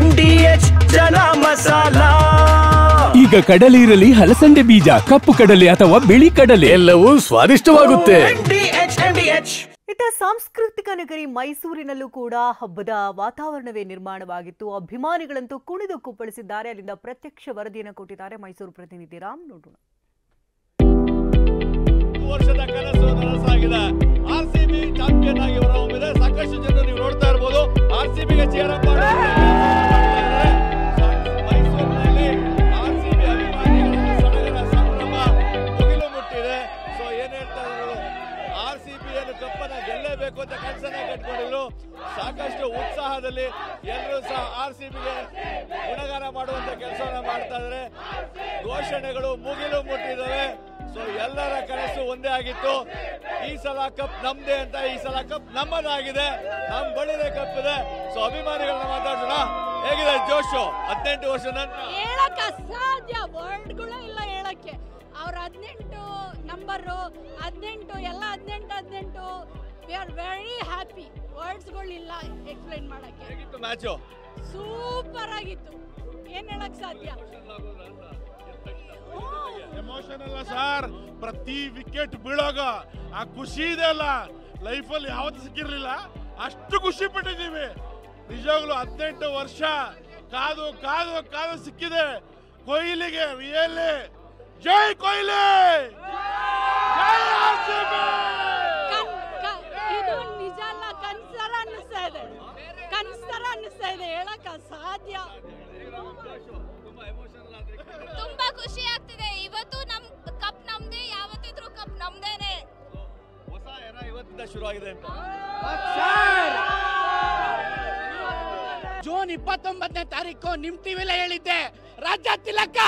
MDH ಜನ ಮಸಾಲ. ಈಗ ಕಡಲೆ ಇರಲಿ, ಹಲಸಂದೆ ಬೀಜ, ಕಪ್ಪು ಕಡಲೆ ಅಥವಾ ಬಿಳಿ ಕಡಲೆ, ಎಲ್ಲವೂ ಸ್ವಾದಿಷ್ಟವಾಗುತ್ತೆ. ಇತ್ತ ಸಾಂಸ್ಕೃತಿಕ ನಗರಿ ಮೈಸೂರಿನಲ್ಲೂ ಕೂಡ ಹಬ್ಬದ ವಾತಾವರಣವೇ ನಿರ್ಮಾಣವಾಗಿತ್ತು. ಅಭಿಮಾನಿಗಳಂತೂ ಕುಣಿದು ಕುಪ್ಪಳಿಸಿದ್ದಾರೆ. ಅಲ್ಲಿಂದ ಪ್ರತ್ಯಕ್ಷ ವರದಿಯನ್ನು ಕೊಟ್ಟಿದ್ದಾರೆ ಮೈಸೂರು ಪ್ರತಿನಿಧಿ ರಾಮ್. ನೋಡೋಣ. ವರ್ಷದ ಕನಸು ನನಸಾಗಿದೆ. ಆರ್ಸಿಬಿ ಚಾಂಪಿಯನ್ ಆಗಿ ಹೊರಹೊಮ್ಮಿದೆ. ಸಾಕಷ್ಟು ಜನರು ನೀವು ನೋಡ್ತಾ ಇರಬಹುದು ಆರ್ಸಿಬಿಗೆ ಚೇರ್ ಅಪ್ ಮೈಸೂರಿನಲ್ಲಿ ಆರ್ಸಿಬಿ ಅಭಿಮಾನಿಗಳ ಸಡಗರ ಸಂಭ್ರಮ ಮುಗಿಲು ಮುಟ್ಟಿದೆ. ಸೊ ಏನ್ ಹೇಳ್ತಾ ಇದ್ರು, ಆರ್ಸಿಬಿಯನ್ನು ಕಪ್ಪನ್ನ ಗೆಲ್ಲೇಬೇಕು ಅಂತ ಕನಸನ್ನ ಕಟ್ಕೊಂಡಿದ್ರು. ಸಾಕಷ್ಟು ಉತ್ಸಾಹದಲ್ಲಿ ಎಲ್ಲರೂ ಸಹ ಆರ್ಸಿಬಿಗೆ ಗುಣಗಾನ ಮಾಡುವಂತ ಕೆಲಸವನ್ನ ಮಾಡ್ತಾ ಇದ್ದಾರೆ. ಘೋಷಣೆಗಳು ಮುಗಿಲು ಮುಟ್ಟಿದ್ದಾವೆ. ಸೊ ಎಲ್ಲರ ಕನಸು ಒಂದೇ ಆಗಿತ್ತು, ಈ ಸಲ ಕಪ್ ನಮ್ದೇ ಅಂತ. ಈ ಸಲ ಕಪ್ ನಮ್ಮದಾಗಿದೆ, ನಮ್ ಬಳಿದೆ ಕಪ್ ಇದೆ. ಸೊ ಅಭಿಮಾನಿಗಳನ್ನ ಮಾತಾಡೋಣ, ಹೇಗಿದೆ ಜೋಶು? 18 ವರ್ಷ ನಂತರ ಹೇಳಕ್ಕ ಸಾಧ್ಯ ವರ್ಡ್ಗಳು ಇಲ್ಲ ಹೇಳಕ್ಕೆ. ಅವ್ರ 18 ನಂಬರು 18 ಎಲ್ಲ 18 ವಿ ಆರ್ ವೆರಿ ಹ್ಯಾಪಿ. ವರ್ಡ್ಸ್ಗಳಿಲ್ಲ ಎಕ್ಸ್ಪ್ಲೈನ್ ಮಾಡಕ್ಕೆ. ಹೇಗಿತ್ತು ಮ್ಯಾಚು? ಸೂಪರ್ ಆಗಿತ್ತು, ಏನ್ ಹೇಳಕ್ ಸಾಧ್ಯ. ಎಮೋಷನ್ ಅಲ್ಲ ಸರ್, ಪ್ರತಿ ವಿಕೆಟ್ ಬೀಳೋಗ ಆ ಖುಷಿ ಇದೆ ಅಲ್ಲ, ಲೈಫಲ್ಲಿ ಯಾವತ್ತೂ ಸಿಕ್ಕಿರ್ಲಿಲ್ಲ. ಅಷ್ಟು ಖುಷಿ ಪಟ್ಟಿದ್ದೀವಿ ನಿಜವಾಗ್ಲು. 18 ವರ್ಷ ಕಾದು ಕಾದು ಕಾದು ಸಿಕ್ಕಿದೆ ಕೊಹ್ಲಿಗೆ. ರಿಯಲಿ ಜೈ ಕೊಹ್ಲಿ, ಜೈ ಆರ್ಸಿಬಿ. ಇದು ನಿಜ ಅಲ್ಲ, ಕನ್ಸರ ಅನ್ನಿಸ್ತಾ ಇದೆ, ಕನ್ಸರ ಅನ್ನಿಸ್ತಾ ಇದೆ, ಹೇಳಕ್ಕ ಸಾಧ್ಯ. ತುಂಬಾ ಖುಷಿ ಆಗ್ತಿದೆ. ಇವತ್ತು ನಮ್ ಕಪ್ ನಮ್ದೇ, ಯಾವತ್ತಿದ್ರು ಕಪ್ ನಮ್ದೇನೆ. ಹೊಸ ಎರ ಇವತ್ತಿಂದ ಶುರು ಆಗಿದೆ ಅಂತ. ಜೂನ್ 29ನೇ ತಾರೀಕು ನಿಮ್ ಟಿವಿಲೇ ಹೇಳಿದ್ದೆ, ರಾಜ್ಯ ತಿಲಕ.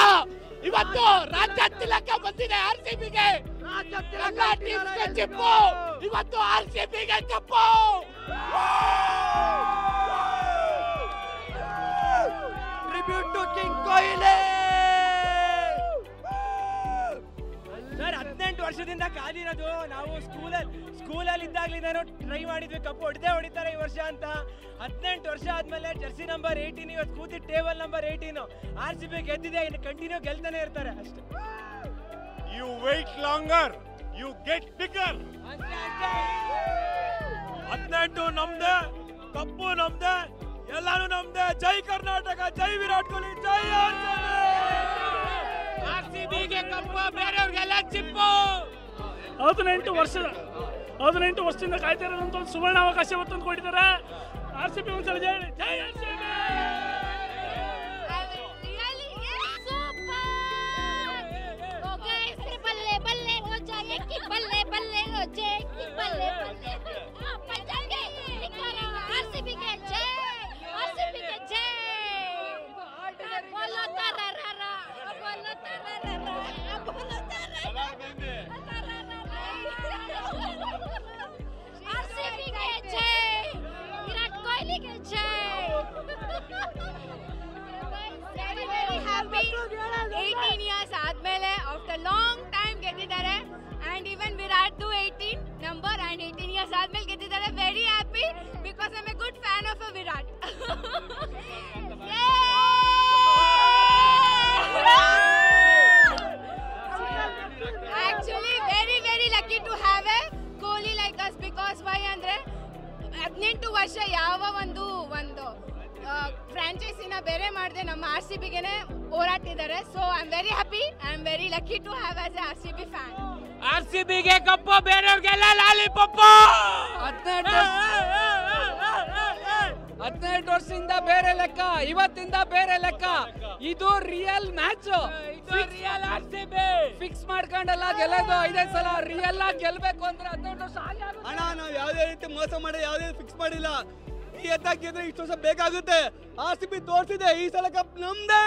ಇವತ್ತು ರಾಜ್ಯ ತಿಲಕ ಬಂದಿದೆ ಆರ್ಸಿಬಿಗೆ. ಚಿಪ್ಪು ಇವತ್ತು ಆರ್ಸಿಬಿಗೆ cup. Tribute to king Kohli. Sir 18 ವರ್ಷದಿಂದ ಕಾದಿರೋದು. ನಾವು ಸ್ಕೂಲಲ್ಲಿ ಇದ್ದಾಗಲಿಂದ ಟ್ರೈ ಮಾಡಿದ್ವಿ, ಕಪ್ ಹೊಡಿತಾರೆ ಈ ವರ್ಷ ಅಂತ. 18 ವರ್ಷ ಆದ್ಮೇಲೆ ಜರ್ಸಿ ನಂಬರ್ 18 ಇವತ್ತು ಕೂತಿದ್ದು ಟೇಬಲ್ ನಂಬರ್ 18 ಆರ್ಸಿಬಿ ಗೆದ್ದಿದೆ. ಇನ್ನು ಕಂಟಿನ್ಯೂ ಗೆಲ್ತಾನೆ ಇರ್ತಾರೆ ಅಷ್ಟೇ. You wait longer, you get bigger. 18 ನಮ್ದೆ, ಕಪ್ಪು ನಮ್ದೆ, ಎಲ್ಲಾನು ನಮ್ದೆ. ಜೈ ಕರ್ನಾಟಕ, ಜೈ ವಿರಾಟ್ ಕೊಹ್ಲಿ, ಜೈ ಆರ್ಸಿಬಿಗೆ ಕಪ್ಪು, ಬೇರೆಯವ್ರಿಗೆಲ್ಲ ಚಿಪ್ಪು. 18 ವರ್ಷದಿಂದ ಕಾಯ್ತಾ ಇರೋದಂತ ಒಂದು ಸುವರ್ಣ ಅವಕಾಶ ಇವತ್ತೊಂದು ಕೊಟ್ಟಿದ್ದಾರೆ ಆರ್ಸಿಬಿ. ಒಂದ್ಸಲ ಜೈ ಜೈ ಆರ್ಸಿಬಿ. बल्ले बल्ले हो जाए कि बल्ले बल्ले हो जाए कि बल्ले बल्ले पंजाबी आरसीबी के जय, आरसीबी के जय. बोलो तरररा, बोलो तरररा, बोलो तरररा, आरसीबी के जय, विराट कोहली के जय. Very very happy. 18 years ಆದ್ಮೇಲೆ after long time ಗೆದ್ದಿದ್ದಾರೆ. and even Virat 18 number and 18 years ಆದ್ಮೇಲೆ ಗೆದ್ದಿದ್ದಾರೆ. very happy because I'm a good fan of a Virat. actually very very lucky to have a Kohli like us because why ಅಂದ್ರೆ 18 ವರ್ಷ ಯಾವ ಒಂದು ಫ್ರಾಂಚೈಸಿನ ಬೇರೆ ಮಾಡದೆ ನಮ್ಮ ಆರ್ಸಿಬಿಗೆನೆ ಹೋರಾಟಿದ್ದಾರೆ. So I am very happy, I am very lucky to have as a RCB fan. ಆರ್ಸಿಬಿಗೆ ಕಪ್ಪು, ಬೇರೆಯವ್ರಿಗೆಲ್ಲ ಲಾಲಿಪಾಪು. 18 ವರ್ಷದಿಂದ ಬೇರೆ ಲೆಕ್ಕ, ಇವತ್ತಿಂದ ಬೇರೆ ಲೆಕ್ಕ. ಇದು real match, real RCB fix ಮಾಡ್ಕೊಂಡಲ್ಲ ಗೆಲ್ಲೋದು. 5 ಸಲ ರಿಯಲ್ ಆಗಿ ಗೆಲ್ಬೇಕು ಅಂದ್ರೆ 18 ವರ್ಷ ಅಣ್ಣ, ನಾವು ಯಾವುದೇ ರೀತಿ ಮೋಸ ಮಾಡಿ ಯಾವುದೇ ಫಿಕ್ಸ್ ಮಾಡಿಲ್ಲ. ಈ ಎದ್ದಾಕಿದ್ರೆ ಇಷ್ಟು ವರ್ಷ ಬೇಕಾಗುತ್ತೆ. ಆರ್ಸಿಬಿ ತೋರಿಸಿದೆ, ಈ ಸಲ ಕಪ್ ನಮ್ದೇ.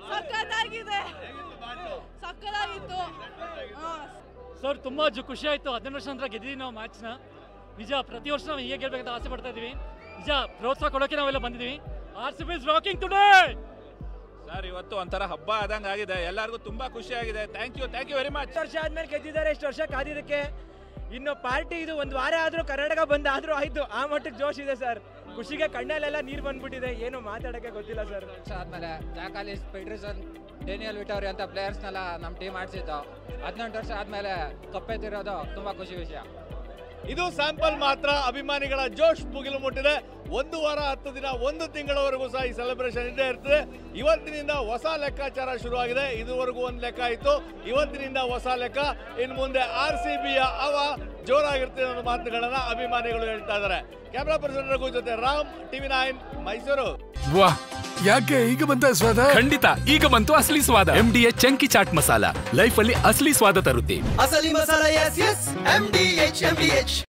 ಸಕ್ಕತ್ತಾಗಿದೆ, ಸಕ್ಕತ್ತಾಗಿತ್ತು ಸರ್. ತುಂಬಾ ಖುಷಿ ಆಯ್ತು. 18 ವರ್ಷ ನಂತರ ಗೆದ್ದಿದ್ದೀವಿ ನಾವು ಮ್ಯಾಚ್ನ. ನಿಜ, ಪ್ರತಿ ವರ್ಷ ನಾವು ಹೀಗೆ ಗೆಲ್ಬೇಕಂತ ಆಸೆ ಪಡ್ತಾ ಇದೀವಿ. ನಿಜ, ಪ್ರೋತ್ಸಾಹ ಕೊಡೋಕೆ ನಾವೆಲ್ಲ ಬಂದಿದ್ದೀವಿ. RCB is rocking today. Sir ಇವತ್ತು ಒಂಥರ ಹಬ್ಬ ಆದಂಗೆ ಆಗಿದೆ, ಎಲ್ಲರಿಗೂ ತುಂಬಾ ಖುಷಿ ಆಗಿದೆ. Thank you very much. ವರ್ಷ ಆದ್ಮೇಲೆ ಗೆದ್ದಿದ್ದಾರೆ, ಇಷ್ಟು ವರ್ಷ ಕಾದಿದ್ದಕ್ಕೆ ಇನ್ನು ಪಾರ್ಟಿ ಇದು 1 ವಾರ ಆದ್ರೂ ಕರ್ನಾಟಕ ಬಂದ್ ಆದ್ರೂ ಆಯ್ತು, ಆ ಮಟ್ಟಕ್ಕೆ ಜೋಶ್ ಇದೆ ಸರ್. ಖುಷಿಗೆ ಕಣ್ಣಲ್ಲೆಲ್ಲ ನೀರು ಬಂದ್ಬಿಟ್ಟಿದೆ, ಏನು ಮಾತಾಡಕ್ಕೆ ಗೊತ್ತಿಲ್ಲ ಸರ್. ಆದ್ಮೇಲೆ ಜಾಕಾಲಿಸ್, ಪೆಡ್ರಿಸನ್, ಡೇನಿಯಲ್ ವಿಟೋರಿ ಅಂತ ಪ್ಲೇಯರ್ಸ್ನೆಲ್ಲ ನಮ್ಮ ಟೀಮ್ ಆಡ್ಸಿದ್ದು. 18 ವರ್ಷ ಆದ್ಮೇಲೆ ಕಪ್ಪೆತ್ತಿರೋದು ತುಂಬಾ ಖುಷಿ ವಿಷಯ. ಇದು ಸ್ಯಾಂಪಲ್ ಮಾತ್ರ. ಅಭಿಮಾನಿಗಳ ಜೋಶ್ ಮುಗಿಲು ಮುಟ್ಟಿದೆ. 1 ವಾರ 10 ದಿನ 1 ತಿಂಗಳವರೆಗೂ ಸಹ ಈ ಸೆಲೆಬ್ರೇಷನ್ ಇದ್ದೇ ಇರ್ತದೆ. ಇವತ್ತಿನಿಂದ ಹೊಸ ಲೆಕ್ಕಾಚಾರ ಶುರುವಾಗಿದೆ. ಇದುವರೆಗೂ ಒಂದು ಲೆಕ್ಕ ಇತ್ತು, ಇವತ್ತಿನಿಂದ ಹೊಸ ಲೆಕ್ಕ. ಇನ್ನು ಮುಂದೆ RCBಯ ಜೋರಾಗಿರ್ತದೆ ಅನ್ನೋ ಮಾತುಗಳನ್ನ ಅಭಿಮಾನಿಗಳು ಹೇಳ್ತಾ ಇದ್ದಾರೆ. ಕ್ಯಾಮ್ರಾ ಪರ್ಸನ್ ರಘು ಜೊತೆ ರಾಮ್, TV9 ಮೈಸೂರು. ವಾಹ್, ಯಾಕೆ ಈಗ ಬಂತ ಸ್ವಾದ? ಖಂಡಿತ ಈಗ ಬಂತು ಅಸಲಿ ಸ್ವಾದ. MDH chunky chaat masala life ಅಲ್ಲಿ ಅಸಲಿ ಸ್ವಾದ ತರುತ್ತೆ. ಅಸಲಿ ಮಸಾಲ, ಎಸ್ ಎಸ್ MDH.